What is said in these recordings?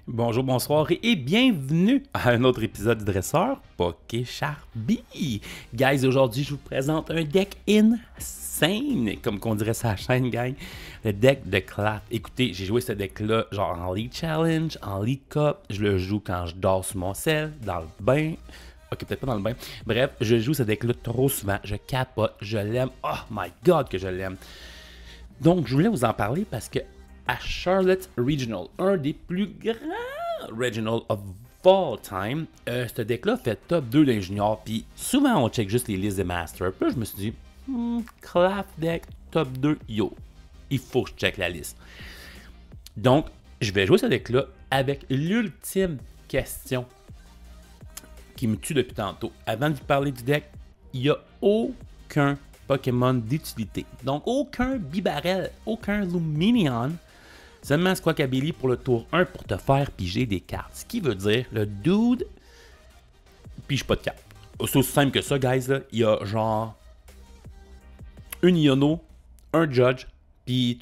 Bonjour, bonsoir et bienvenue à un autre épisode du Dresseur PokéCharby. Guys, aujourd'hui je vous présente un deck insane, comme qu'on dirait sur la chaîne, gang. Le deck de Clap. Écoutez, j'ai joué ce deck-là genre en League Challenge, en League Cup. Je le joue quand je dors sur mon sel, dans le bain. Ok, peut-être pas dans le bain. Bref, je joue ce deck-là trop souvent. Je capote, je l'aime. Oh my god que je l'aime. Donc, je voulais vous en parler parce que à Charlotte Regional, un des plus grands Regional of all time, ce deck-là fait top 2 d'un junior, puis souvent on check juste les listes des Masters. Puis là, je me suis dit, Clap deck top 2, yo, il faut que je check la liste. Donc, je vais jouer ce deck-là avec l'ultime question qui me tue depuis tantôt. Avant de vous parler du deck, il n'y a aucun Pokémon d'utilité. Donc, aucun Bibarel, aucun Luminion. Seulement Squawkabilly pour le tour 1 pour te faire piger des cartes. Ce qui veut dire, le dude pige pas de cartes. C'est aussi simple que ça, guys. Là. Il y a genre une Iono, un Judge, puis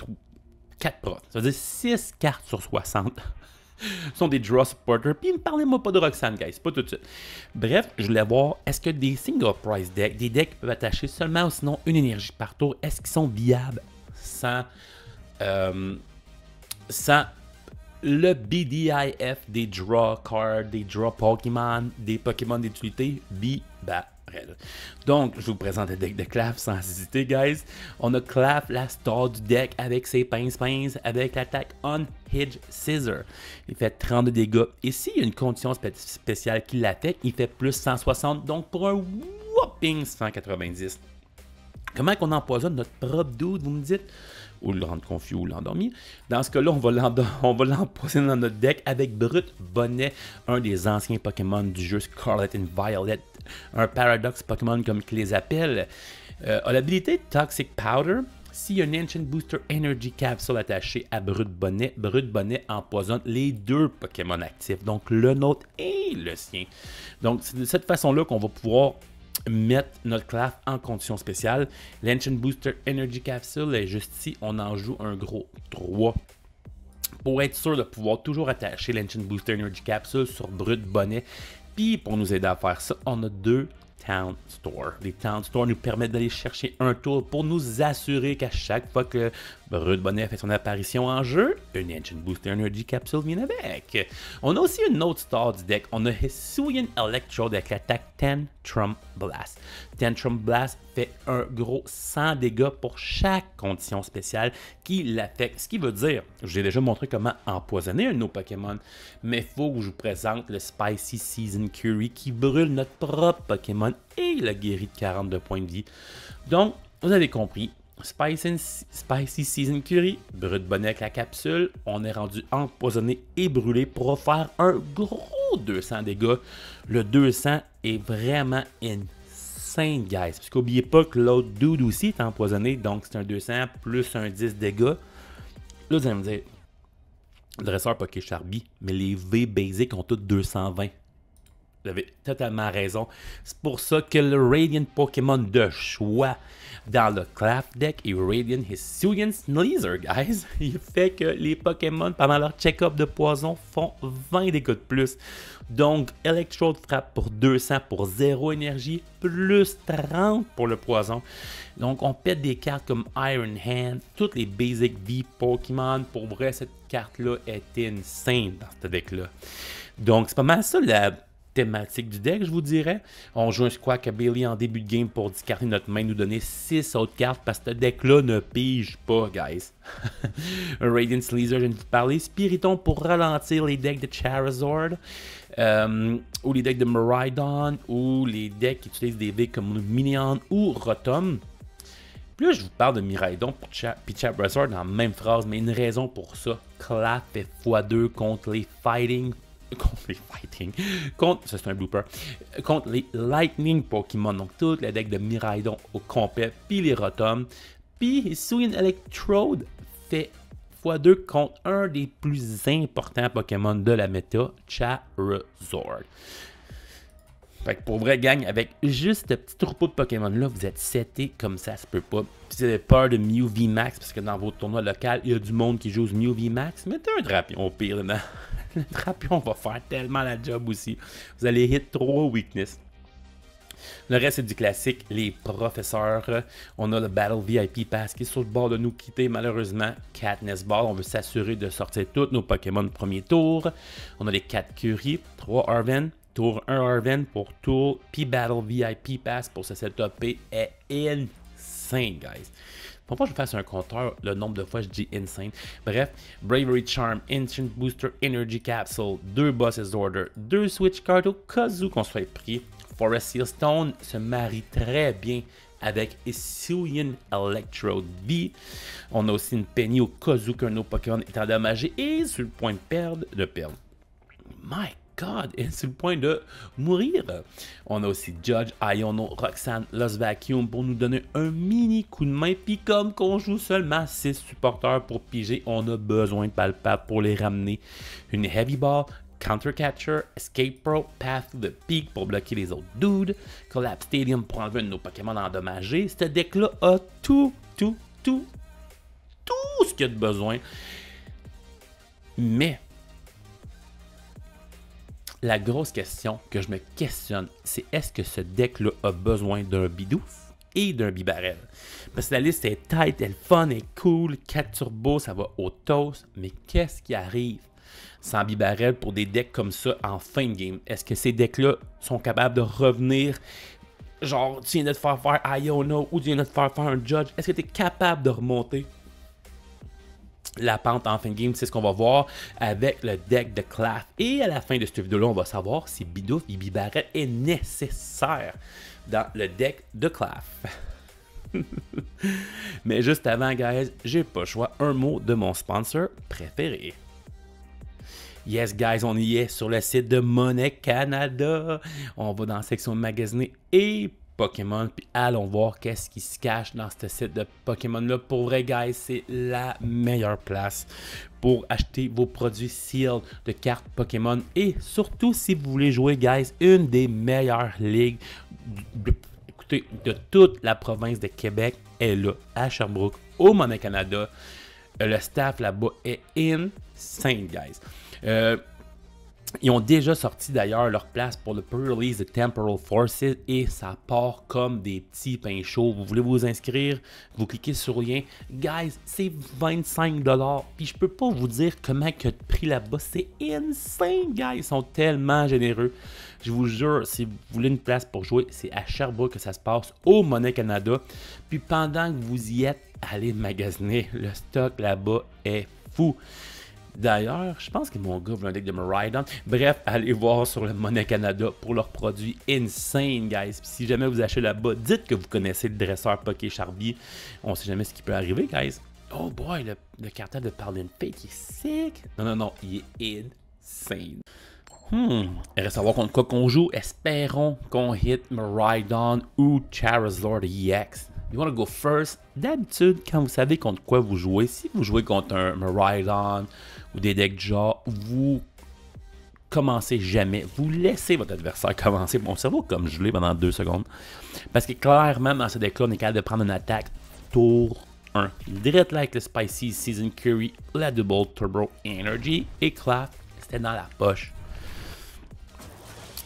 4 pros. Ça veut dire 6 cartes sur 60 sont des draw supporters. Puis ne parlez-moi pas de Roxanne, guys. Pas tout de suite. Bref, je voulais voir, est-ce que des single price decks, des decks qui peuvent attacher seulement ou sinon une énergie par tour, est-ce qu'ils sont viables sans le BDIF des draw cards, des draw Pokémon, des Pokémon d'utilité, Bibarel. Donc, je vous présente le deck de Clap sans hésiter, guys. On a Clap, la star du deck, avec ses pince-pince, avec l'attaque Unhinged Scissor. Il fait 32 dégâts. Et s'il y a une condition spéciale qui l'affecte, il fait plus 160, donc pour un whopping 190. Comment qu'on empoisonne notre propre dude, vous me dites? Ou le rendre confus ou l'endormir. Dans ce cas-là, on va l'empoisonner dans notre deck avec Brut Bonnet, un des anciens Pokémon du jeu Scarlet and Violet, un Paradox Pokémon comme qu'ils les appellent. A l'habilité Toxic Powder. S'il y a une Ancient Booster Energy Capsule attachée à Brut Bonnet empoisonne les deux Pokémon actifs, donc le nôtre et le sien. Donc c'est de cette façon-là qu'on va pouvoir mettre notre Clap en condition spéciale. L'Ancient Booster Energy Capsule est juste ici. On en joue un gros 3. Pour être sûr de pouvoir toujours attacher l'Ancient Booster Energy Capsule sur Brut Bonnet. Puis pour nous aider à faire ça, on a deux Town Store. Les Town Store nous permettent d'aller chercher un tour pour nous assurer qu'à chaque fois que Brut Bonnet fait son apparition en jeu, une Ancient Booster Energy Capsule vient avec. On a aussi une autre star du deck. On a Hisuian Electrode avec l'attaque Tantrum Blast. Tantrum Blast fait un gros 100 dégâts pour chaque condition spéciale qui l'affecte. Ce qui veut dire, je vous ai déjà montré comment empoisonner un de nos Pokémon, mais il faut que je vous présente le Spicy Season Curry qui brûle notre propre Pokémon et le guérit de 42 points de vie. Donc, vous avez compris, Spicy Season Curry, Brut Bonnet avec la capsule, on est rendu empoisonné et brûlé pour faire un gros 200 dégâts. Le 200 est vraiment insane, guys. Parce qu'oubliez pas que l'autre dude aussi est empoisonné, donc c'est un 200 plus un 10 dégâts. Là, vous allez me dire, Dresseur PokéCharby, mais les V basic ont tous 220. Vous avez totalement raison. C'est pour ça que le Radiant Pokémon de choix dans le Clap deck est Radiant Hisuian Sneasel, guys. Il fait que les Pokémon, pendant leur check-up de poison, font 20 dégâts de plus. Donc, Electrode frappe pour 200 pour 0 énergie, plus 30 pour le poison. Donc, on pète des cartes comme Iron Hand, toutes les Basic V Pokémon. Pour vrai, cette carte-là est insane dans ce deck-là. Donc, c'est pas mal ça la thématique du deck, je vous dirais. On joue un Squawkabilly en début de game pour discarter notre main, nous donner 6 autres cartes parce que ce deck-là ne pige pas, guys. Un Radiant Sneasel, je viens de vous parler. Spiritomb pour ralentir les decks de Charizard, ou les decks de Miraidon, ou les decks qui utilisent des V comme Minion ou Rotom. Puis là, je vous parle de Miraidon puis Charizard dans la même phrase, mais une raison pour ça. Clap fait x2 contre les Fighting. Ça c'est un blooper. Contre les Lightning Pokémon, donc tout le deck de Miraidon au complet, puis les Rotom. Puis Hisuian Electrode fait x2 contre un des plus importants Pokémon de la méta, Charizard. Fait que pour vrai, gang, avec juste ce petit troupeau de Pokémon-là, vous êtes seté comme ça se peut pas. Si vous avez peur de Mew VMAX, parce que dans vos tournois locaux, il y a du monde qui joue Mew VMAX, mettez un drapion au pire dedans. Le Drapion va faire tellement la job aussi. Vous allez hit 3 weakness. Le reste, c'est du classique, les professeurs. On a le Battle VIP Pass qui est sur le bord de nous quitter, malheureusement. Katniss Ball, on veut s'assurer de sortir tous nos Pokémon de premier tour. On a les 4 Curie, 3 Arven, tour 1 Arven pour tour, puis Battle VIP Pass pour se setuper est insane, guys. Faut pas que je fasse un compteur, le nombre de fois je dis insane. Bref, Bravery Charm, Instant Booster, Energy Capsule, 2 Boss's Order, 2 Switch Cards au cas où qu'on soit pris. Forest Seal Stone se marie très bien avec Hisuian Electrode V. On a aussi une Penny au cas où qu'un de nos Pokémon est endommagé et sur le point de perdre. My God, et sur le point de mourir. On a aussi Judge, Iono, Roxanne, Lost Vacuum pour nous donner un mini coup de main. Puis comme qu'on joue seulement 6 supporters pour piger, on a besoin de Palpable pour les ramener. Une Heavy Ball, Counter Catcher, Escape Pro, Path to the Peak pour bloquer les autres dudes, Collapse Stadium pour enlever un de nos Pokémon endommagés. Ce deck-là a tout ce qu'il y a de besoin. Mais la grosse question que je me questionne, c'est est-ce que ce deck-là a besoin d'un Bidoof et d'un Bibarel? Parce que la liste est tight, elle est fun, elle est cool, 4 turbos, ça va au toast, mais qu'est-ce qui arrive sans Bibarel pour des decks comme ça en fin de game? Est-ce que ces decks-là sont capables de revenir? Genre, tu viens de te faire Iono ou tu viens de te faire un Judge, est-ce que tu es capable de remonter la pente en fin de game? C'est ce qu'on va voir avec le deck de Claf. Et à la fin de cette vidéo-là, on va savoir si Bidoof et Bibarel est nécessaire dans le deck de Claf. Mais juste avant, guys, j'ai pas le choix. Un mot de mon sponsor préféré. Yes, guys, on y est sur le site de Monnaie Canada. On va dans la section magasiner et Pokémon, puis allons voir qu'est-ce qui se cache dans ce site de Pokémon-là. Pour vrai, guys, c'est la meilleure place pour acheter vos produits sealed de cartes Pokémon. Et surtout, si vous voulez jouer, guys, une des meilleures ligues de toute la province de Québec est là, à Sherbrooke, au Monnaie Canada. Le staff là-bas est insane, guys. Ils ont déjà sorti d'ailleurs leur place pour le pre-release de Temporal Forces et ça part comme des petits pains chauds. Vous voulez vous inscrire? Vous cliquez sur le lien. Guys, c'est 25$. Puis je peux pas vous dire comment que le prix là-bas. C'est insane, guys. Ils sont tellement généreux. Je vous jure, si vous voulez une place pour jouer, c'est à Sherbrooke que ça se passe, au Monnaie Canada. Puis pendant que vous y êtes, allez magasiner. Le stock là-bas est fou. D'ailleurs, je pense que mon gars veut un deck de Miraidon. Bref, allez voir sur le Monnaie Canada pour leurs produits insane, guys. Puis si jamais vous achetez là-bas, dites que vous connaissez le dresseur Poké Charby. On sait jamais ce qui peut arriver, guys. Oh boy, le cartel de Parlin Fate, il est sick. Non, il est insane. Il reste à voir contre quoi qu'on joue. Espérons qu'on hit Miraidon ou Charizard EX. You wanna go first? D'habitude, quand vous savez contre quoi vous jouez, si vous jouez contre un Miraidon ou des decks du genre, vous commencez jamais. Vous laissez votre adversaire commencer. Mon cerveau comme gelé pendant 2 secondes. Parce que clairement, dans ce deck-là, on est capable de prendre une attaque tour 1. Direct là avec le Spicy Season Curry, la Double Turbo Energy et Claf, c'était dans la poche.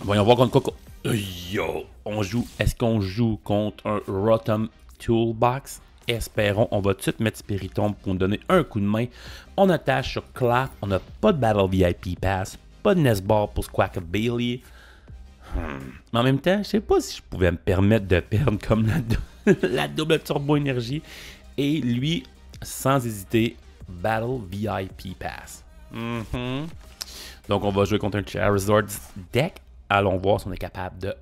Voyons voir contre quoi. Yo, on joue. Est-ce qu'on joue contre un Rotom Toolbox? Espérons. On va tout de suite mettre Spiritomb pour nous donner un coup de main. On attache sur Claf. On n'a pas de Battle VIP Pass. Pas de Nesball pour Squawk Bailey. Mais en même temps, je sais pas si je pouvais me permettre de perdre comme la double Turbo Énergie. Et lui, sans hésiter, Battle VIP Pass. Donc on va jouer contre un Charizard deck. Allons voir si on est capable de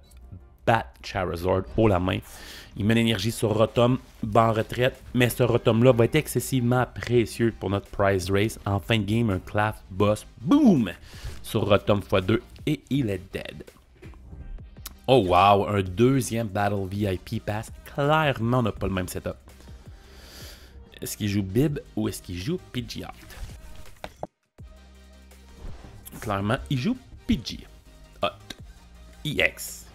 battre Charizard haut la main. Il met l'énergie sur Rotom, bas en retraite, mais ce Rotom-là va être excessivement précieux pour notre prize race. En fin de game, un Claf boss, boom, sur Rotom x2 et il est dead. Oh wow, un deuxième Battle VIP Pass. Clairement, on n'a pas le même setup. Est-ce qu'il joue Bib ou est-ce qu'il joue Pidgeot? Clairement, il joue Pidgeot. EX.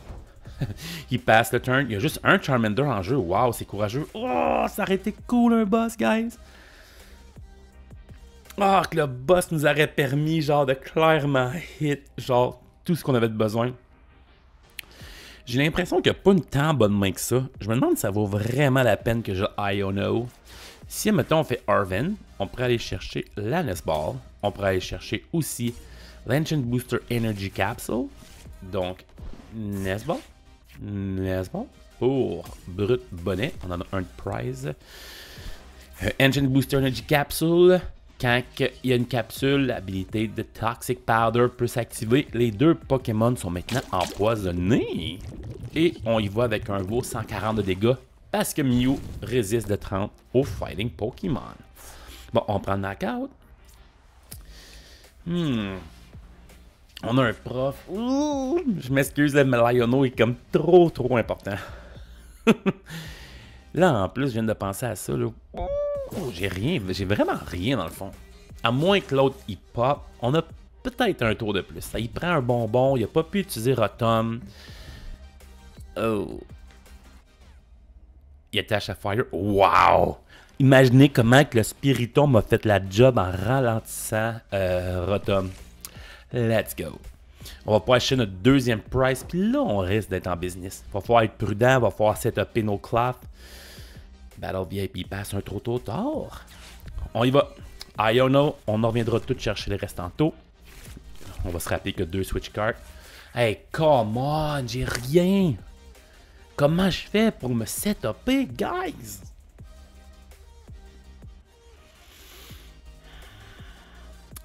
Il passe le turn. Il y a juste un Charmander en jeu. Wow, c'est courageux. Oh, ça aurait été cool un boss, guys. Ah, que le boss nous aurait permis, genre, de clairement hit, genre, tout ce qu'on avait de besoin. J'ai l'impression qu'il n'y a pas une tant bonne main que ça. Je me demande si ça vaut vraiment la peine que je Iono. Si, mettons, on fait Arven, on pourrait aller chercher la Nesball. On pourrait aller chercher aussi l'Ancient Booster Energy Capsule. Donc, Nesball. Nesball. Pour Brut Bonnet. On en a un de prize. Ancient Booster Energy Capsule. Quand il y a une capsule, l'habilité de Toxic Powder peut s'activer. Les deux Pokémon sont maintenant empoisonnés. Et on y va avec un veau 140 de dégâts. Parce que Mew résiste de 30 au Fighting Pokémon. Bon, on prend le knockout. On a un prof. Ouh, je m'excuse, le Liono est comme trop important. Là, en plus, je viens de penser à ça. Là. J'ai vraiment rien dans le fond. À moins que l'autre il pop, on a peut-être un tour de plus. Ça, il prend un bonbon, il a pas pu utiliser Rotom. Oh. Il attache à Fire. Wow! Imaginez comment que le Spiritomb m'a fait la job en ralentissant Rotom. Let's go. On va pouvoir acheter notre deuxième prize, puis là, on risque d'être en business. Il va falloir être prudent, il va falloir setuper nos cloths. Battle VIP passe un trop tard. On y va. Iono, on en reviendra tout chercher les restants tôt. On va se rappeler que 2 switch cards. Hey, come on, j'ai rien. Comment je fais pour me setuper, guys?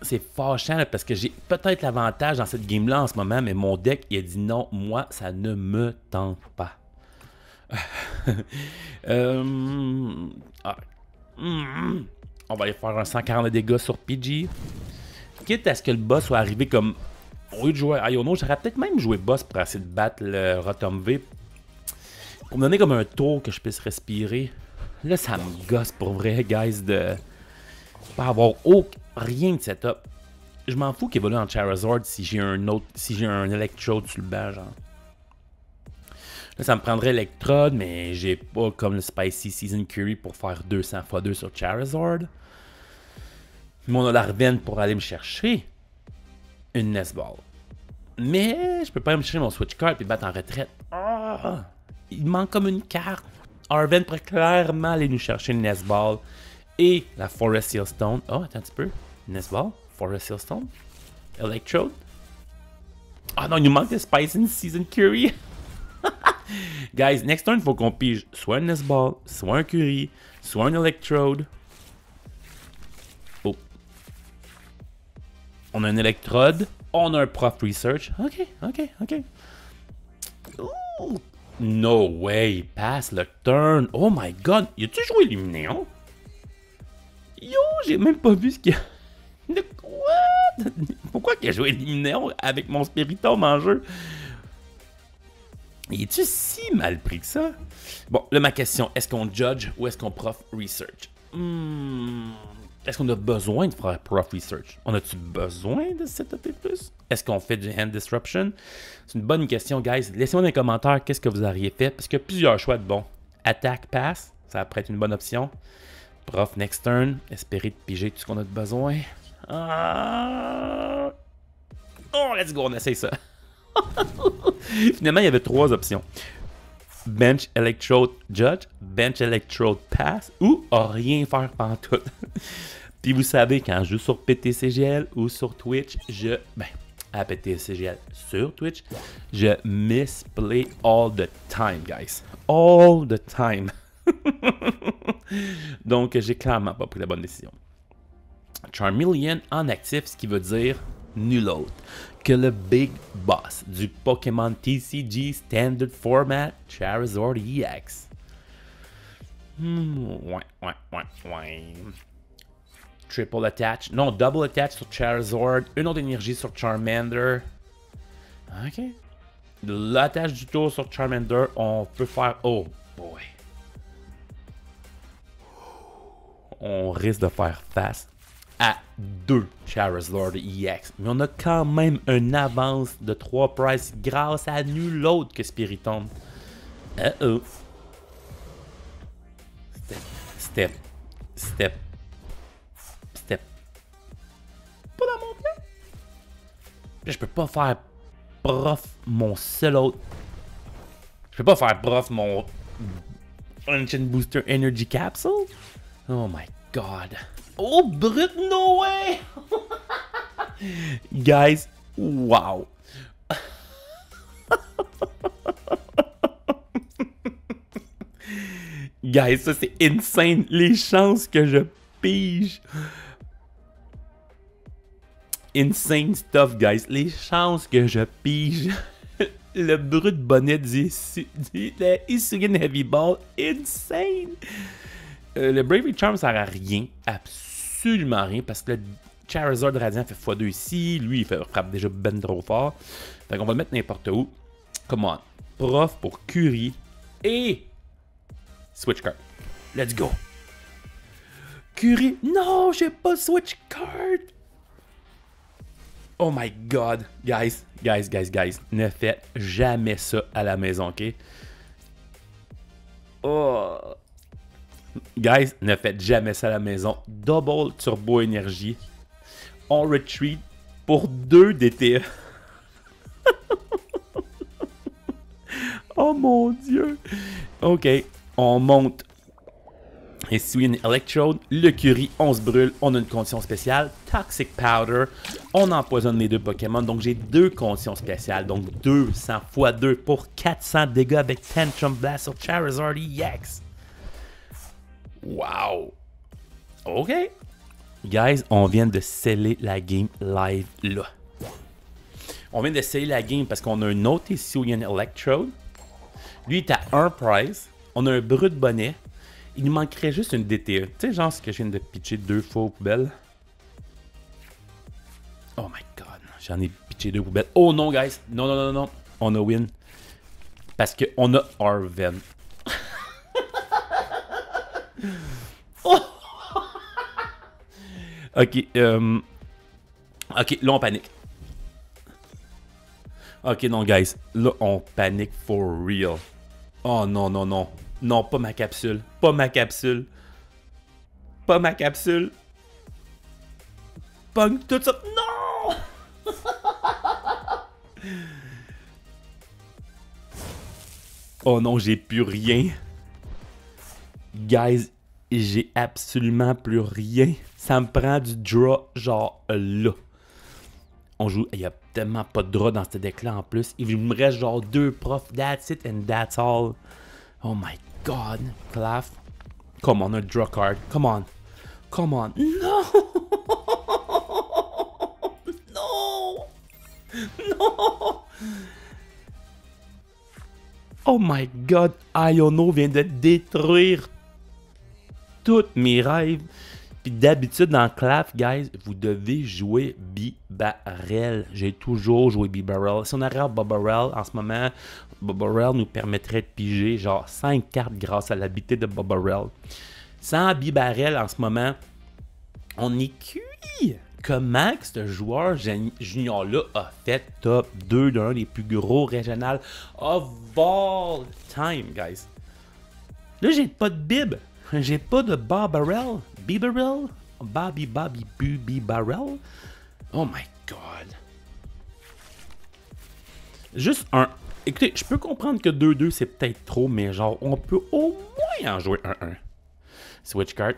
C'est fâchant là, parce que j'ai peut-être l'avantage dans cette game-là en ce moment, mais mon deck, il a dit non, moi, ça ne me tente pas. On va aller faire un 140 de dégâts sur PG. Quitte à ce que le boss soit arrivé comme... Au lieu de jouer à Iono, j'aurais peut-être même joué boss pour essayer de battre le Rotom V. Pour me donner comme un tour que je puisse respirer. Là, ça me gosse pour vrai, guys, de pas avoir rien de setup. Je m'en fous qu'il évolue en Charizard si j'ai un Electrode sur le banc, genre. Là, ça me prendrait Electrode, mais j'ai pas comme le Spicy Season Curry pour faire 200 x 2 sur Charizard. Mais on a l'Arven pour aller me chercher une Nesball. Mais je peux pas aller me chercher mon Switch Card et battre en retraite. Oh, il manque comme une carte. Arven pourrait clairement aller nous chercher une Nesball et la Forest Seal Stone. Oh, attends un petit peu. Nesball, Forest Seal Stone, Electrode. Ah non, il nous manque le Spicy Season Curry. Guys, next turn, il faut qu'on pige soit un Nesball, soit un Curry, soit un Electrode. Oh. On a un Electrode, on a un Prof Research. Ok. Ooh. No way, passe le turn. Oh my god, y a-tu joué Luminéon? Yo, j'ai même pas vu ce qu'il y a. De quoi? Pourquoi qu'il a joué Luminéon avec mon Spiritomb en jeu? Es-tu si mal pris que ça? Bon, là, ma question, est-ce qu'on judge ou est-ce qu'on prof research? Est-ce qu'on a besoin de faire prof research? On a-tu besoin de setuper plus? Est-ce qu'on fait du hand disruption? C'est une bonne question, guys. Laissez-moi dans les commentaires qu'est-ce que vous auriez fait, parce qu'il y a plusieurs choix de bon. Attack pass, ça pourrait être une bonne option. Prof next turn, espérer de piger tout ce qu'on a de besoin. Oh, let's go, on essaye ça. Finalement, il y avait 3 options. Bench Electrode Judge, Bench Electrode Pass ou rien faire pantoute. Puis vous savez, quand je joue sur PTCGL ou sur Twitch, à PTCGL sur Twitch, je misplay all the time, guys. All the time. Donc, j'ai clairement pas pris la bonne décision. Charmeleon en actif, ce qui veut dire nul autre que le Big Boss du Pokémon TCG Standard Format Charizard EX. Ouais. Triple Attach. Non, Double Attach sur Charizard. Une autre énergie sur Charmander. Ok. L'attache du tour sur Charmander, on peut faire... Oh boy. On risque de faire face à 2 Charizard EX. Mais on a quand même une avance de 3 prices grâce à nul autre que Spiritomb. Step. Là, je peux pas faire prof mon seul autre. Je peux pas faire prof mon Ancient Booster Energy Capsule. Oh my god. Oh, brut, no way! Guys, wow. Guys, ça c'est insane. Les chances que je pige. Insane stuff, guys. Les chances que je pige. Le brut bonnet du Hisuian Heavy Ball. Insane. Le Bravery Charm sert à rien. Absolument rien. Parce que le Charizard Radiant fait x2 ici. Lui, il frappe déjà ben trop fort. Fait qu'on va le mettre n'importe où. Come on. Prof pour Curie. Et Switch Card. Let's go. Curie. Non, j'ai pas Switch Card. Oh my god. Guys. Ne faites jamais ça à la maison, ok? Oh. Guys, ne faites jamais ça à la maison. Double Turbo Énergie. On retreat pour 2 DTE. Oh mon dieu. Ok, on monte. Hisuian Electrode, le Curie, on se brûle, on a une condition spéciale, Toxic Powder, on empoisonne mes 2 Pokémon, donc j'ai 2 conditions spéciales, donc 200 x 2 pour 400 dégâts avec Tantrum Blast sur Charizard EX. Wow! Ok! Guys, on vient de sceller la game live là. On vient de sceller la game parce qu'on a un autre Hisuian Electrode. Lui est à 1 prize. On a un brut bonnet. Il nous manquerait juste une DTE. Tu sais, genre ce que je viens de pitcher 2 fois aux poubelles. Oh my god. J'en ai pitché 2 poubelles. Oh non, guys. Non. On a win. Parce qu'on a Arven. Oh. Ok. Ok, là on panique. Ok, non, guys. Là on panique for real. Oh non. Non, pas ma capsule. Pas ma capsule. Punk tout ça. Non! Oh non, j'ai plus rien. Guys, j'ai absolument plus rien. Ça me prend du draw genre là. On joue. Il y a tellement pas de draw dans ce deck-là en plus. Il me reste genre 2 profs. That's it and that's all. Oh my god. Claf. Come on, a draw card. Come on. No! No! Oh my god. Iono vient de détruire tous mes rêves. Puis d'habitude dans Claf, guys, vous devez jouer Bibarel. J'ai toujours joué Bibarel. Si on arrive Bibarel en ce moment, Bibarel nous permettrait de piger genre 5 cartes grâce à l'habilité de Bibarel. Sans Bibarel en ce moment, on est cuit. Comment que ce joueur junior-là a fait top 2 d'un des plus gros régionales of all time, guys? Là, j'ai pas de bib. J'ai pas de Bibarel. Bibarel? Bibarel? Oh my god. Juste un. Écoutez, je peux comprendre que 2-2 c'est peut-être trop, mais genre, on peut au moins en jouer 1-1. Switch card.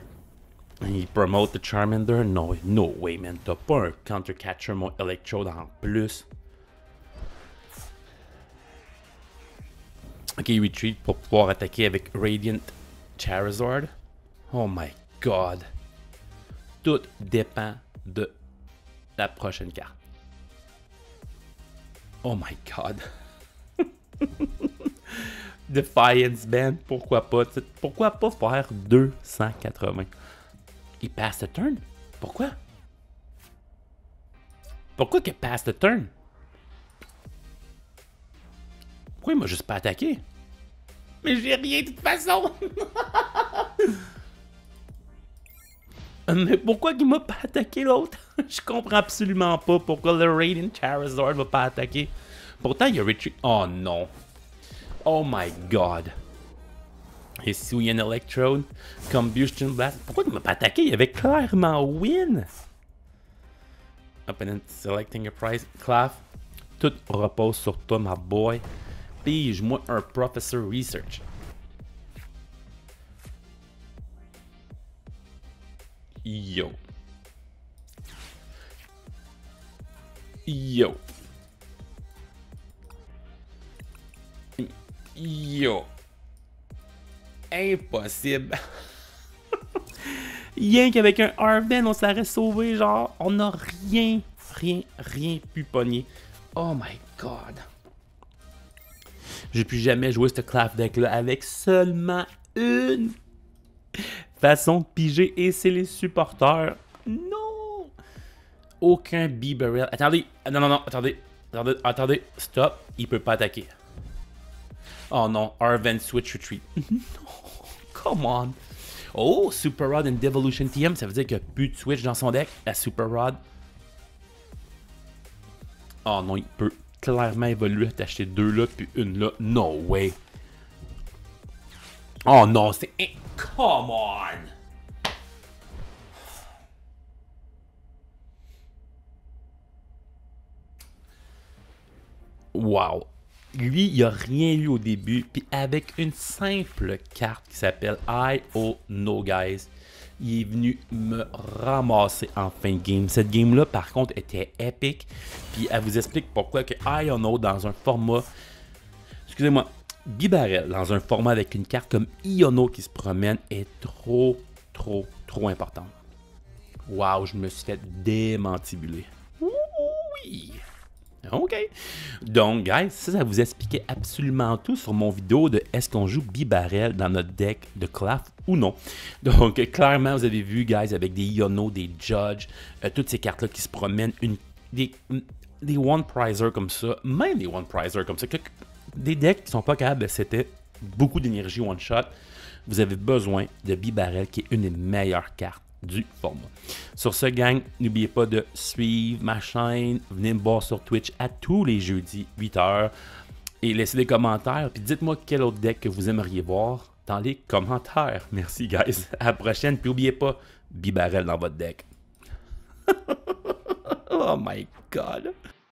Il promote the Charmander. No way, man. T'as pas un counter catcher, mon Electrode en plus. Ok, retreat pour pouvoir attaquer avec Radiant Charizard. Oh my god. Tout dépend de la prochaine carte. Oh my god. Defiance Band, pourquoi pas? Pourquoi pas faire 280? Il passe the turn? Pourquoi? Pourquoi qu'il passe the turn? Pourquoi il m'a juste pas attaqué? Mais j'ai rien de toute façon! Mais pourquoi il m'a pas attaqué l'autre? Je comprends absolument pas pourquoi le Radiant Charizard va pas attaquer. Pourtant, il y a retreat. Oh non. Oh my god. Hisuian Electrode. Combustion Blast. Pourquoi il m'a pas attaqué? Il avait clairement win. Opponent selecting a prize. Clav, tout repose sur toi, my boy. Pige-moi un Professor Research. Yo. Yo. Yo. Impossible. Rien qu'avec un Arven, on s'aurait sauvé, genre, on n'a rien pu pogner. Oh my god. J'ai plus jamais joué ce Clav deck là avec seulement une façon de piger et c'est les supporters. Non! Aucun B-Barrel. Attendez, non, attendez, stop, il peut pas attaquer. Oh non, Arven Switch Retreat. Non, come on. Oh, Super Rod and Devolution TM, ça veut dire qu'il n'y a plus de Switch dans son deck, la Super Rod. Oh non, il peut clairement évoluer, t'acheter deux là, puis une là. No way. Oh non, c'est... Come on! Wow. Lui, il a rien eu au début, puis avec une simple carte qui s'appelle I.O.No, guys, il est venu me ramasser en fin de game. Cette game-là, par contre, était épique, puis elle vous explique pourquoi que I.O.No dans un format, excusez-moi, B-Barrel dans un format avec une carte comme I.O.No qui se promène est trop important. Wow, je me suis fait démantibuler. Oui! OK. Donc, guys, ça vous expliquait absolument tout sur mon vidéo de est-ce qu'on joue B-Barrel dans notre deck de Clav ou non. Donc, clairement, vous avez vu, guys, avec des Iono, des Judge, toutes ces cartes-là qui se promènent, des One-Prizer comme ça, même des One-Prizer comme ça, des decks qui sont pas capables de setter beaucoup d'énergie one-shot, vous avez besoin de B-Barrel qui est une des meilleures cartes du format. Sur ce, gang, n'oubliez pas de suivre ma chaîne, venez me voir sur Twitch à tous les jeudis 8h et laissez des commentaires, puis dites-moi quel autre deck que vous aimeriez voir dans les commentaires. Merci, guys. À la prochaine, puis n'oubliez pas, B-Barrel dans votre deck. Oh my god.